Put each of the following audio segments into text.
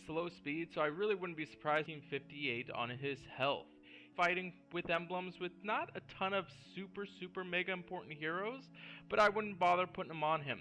slow speed, so I really wouldn't be surprised 58 on his health. Fighting with emblems with not a ton of super mega important heroes, but I wouldn't bother putting them on him.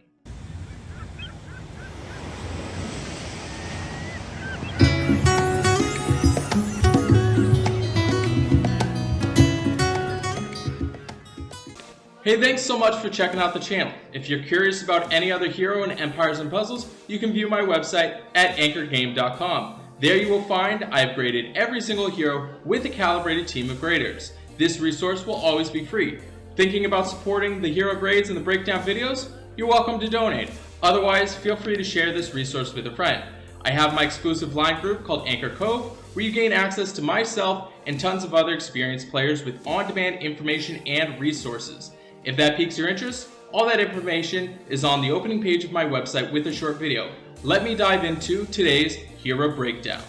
Hey, thanks so much for checking out the channel. If you're curious about any other hero in Empires and Puzzles, you can view my website at anchorgame.com. There you will find I've graded every single hero with a calibrated team of graders. This resource will always be free. Thinking about supporting the hero grades and the breakdown videos? You're welcome to donate. Otherwise, feel free to share this resource with a friend. I have my exclusive line group called Anchor Cove, where you gain access to myself and tons of other experienced players with on-demand information and resources. If that piques your interest, all that information is on the opening page of my website with a short video. Let me dive into today's hero breakdown.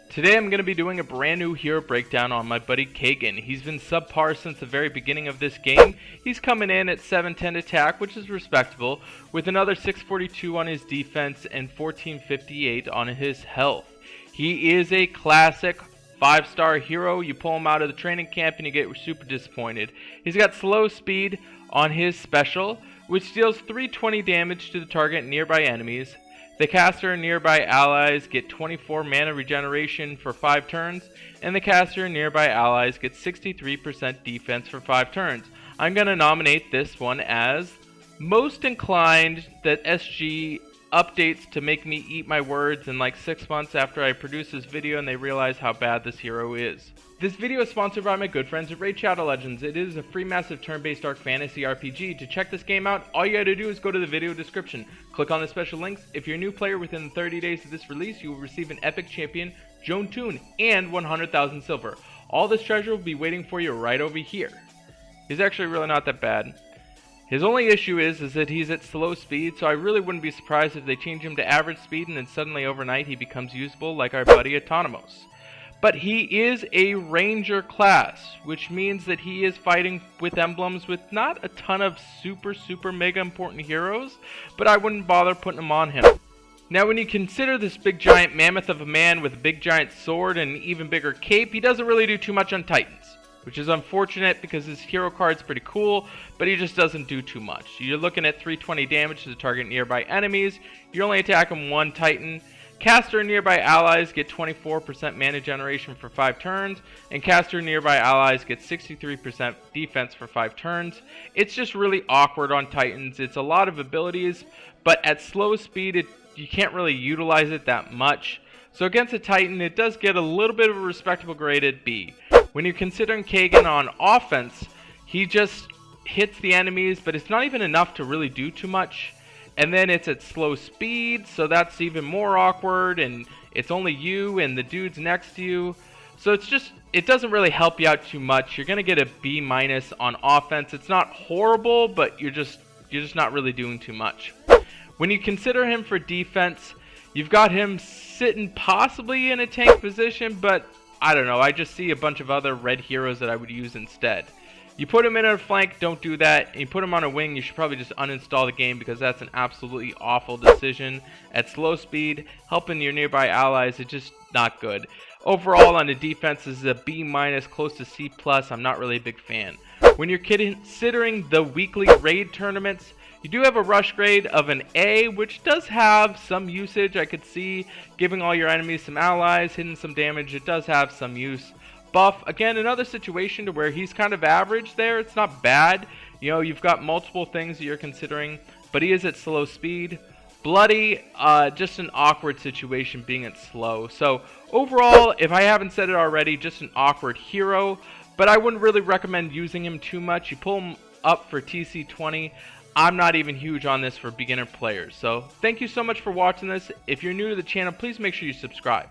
Today I'm going to be doing a brand new hero breakdown on my buddy Khagan. He's been subpar since the very beginning of this game. He's coming in at 710 attack, which is respectable, with another 642 on his defense and 1458 on his health. He is a classic 5-star hero. You pull him out of the training camp and you get super disappointed. He's got slow speed on his special, which deals 320 damage to the target and nearby enemies. The caster and nearby allies get 24 Mana Regeneration for 5 turns, and the caster and nearby allies get 63% defense for 5 turns. I'm going to nominate this one as most inclined that SG updates to make me eat my words in like 6 months after I produce this video and they realize how bad this hero is. This video is sponsored by my good friends at Raid Shadow Legends. It is a free massive turn-based dark fantasy RPG. To check this game out, all you gotta do is go to the video description. Click on the special links. If you're a new player within 30 days of this release, you will receive an epic champion, Joan Toon, and 100,000 silver. All this treasure will be waiting for you right over here. He's actually really not that bad. His only issue is that he's at slow speed, so I really wouldn't be surprised if they change him to average speed and then suddenly overnight he becomes usable like our buddy Autonomos. But he is a ranger class, which means that he is fighting with emblems with not a ton of super mega important heroes, but I wouldn't bother putting them on him. Now when you consider this big giant mammoth of a man with a big giant sword and an even bigger cape, he doesn't really do too much on Titans, which is unfortunate because his hero card's pretty cool, but he just doesn't do too much. You're looking at 320 damage to the target nearby enemies. You're only attacking one Titan. Caster and nearby allies get 24% mana generation for 5 turns, and caster and nearby allies get 63% defense for 5 turns. It's just really awkward on Titans. It's a lot of abilities, but at slow speed, you can't really utilize it that much. So against a Titan, it does get a little bit of a respectable grade at B. When you're considering Khagan on offense, he just hits the enemies, but it's not even enough to really do too much. And then it's at slow speed, so that's even more awkward, and it's only you and the dudes next to you. So it doesn't really help you out too much. You're going to get a B- on offense. It's not horrible, but you're just not really doing too much. When you consider him for defense, you've got him sitting possibly in a tank position, but I don't know, I just see a bunch of other red heroes that I would use instead. You put him in a flank, don't do that. And you put him on a wing, you should probably just uninstall the game because that's an absolutely awful decision. At slow speed, helping your nearby allies is just not good. Overall, on the defense, this is a B-, close to C+. I'm not really a big fan. When you're considering the weekly raid tournaments, you do have a rush grade of an A, which does have some usage. I could see giving all your enemies some allies, hitting some damage. It does have some use. Buff, again, another situation to where he's kind of average there. It's not bad. You know, you've got multiple things that you're considering, but he is at slow speed. Bloody, just an awkward situation being at slow. So overall, if I haven't said it already, just an awkward hero, but I wouldn't really recommend using him too much. You pull him up for TC20. I'm not even huge on this for beginner players. So thank you so much for watching this. If you're new to the channel, please make sure you subscribe.